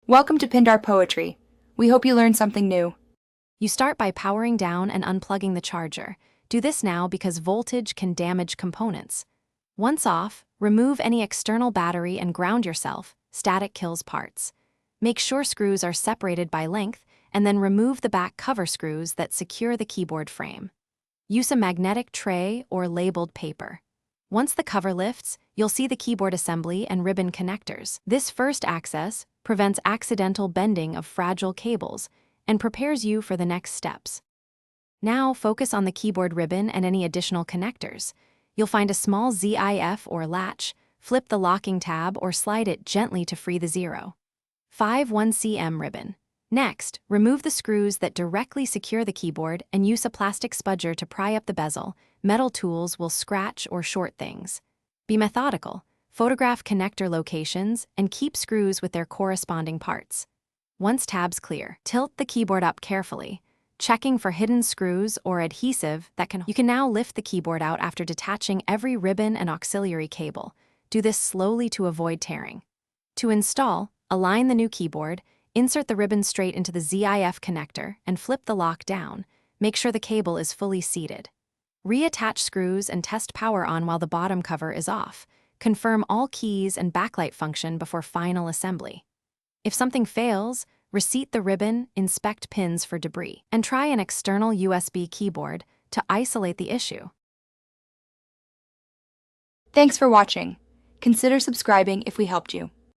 Welcome to Pindar Poetry. We hope you learned something new. You start by powering down and unplugging the charger. Do this now because voltage can damage components. Once off, remove any external battery and ground yourself. Static kills parts. Make sure screws are separated by length, and then remove the back cover screws that secure the keyboard frame. Use a magnetic tray or labeled paper. Once the cover lifts, you'll see the keyboard assembly and ribbon connectors. This first access prevents accidental bending of fragile cables and prepares you for the next steps. Now focus on the keyboard ribbon and any additional connectors. You'll find a small ZIF or latch, flip the locking tab or slide it gently to free the 0.51 cm ribbon. Next, remove the screws that directly secure the keyboard and use a plastic spudger to pry up the bezel. Metal tools will scratch or short things. Be methodical. Photograph connector locations and keep screws with their corresponding parts. Once tabs clear, tilt the keyboard up carefully, checking for hidden screws or adhesive that can. You can now lift the keyboard out after detaching every ribbon and auxiliary cable. Do this slowly to avoid tearing. To install, align the new keyboard, insert the ribbon straight into the ZIF connector, and flip the lock down. Make sure the cable is fully seated. Reattach screws and test power on while the bottom cover is off. Confirm all keys and backlight function before final assembly. If something fails, reseat the ribbon, inspect pins for debris, and try an external USB keyboard to isolate the issue. Thanks for watching. Consider subscribing if we helped you.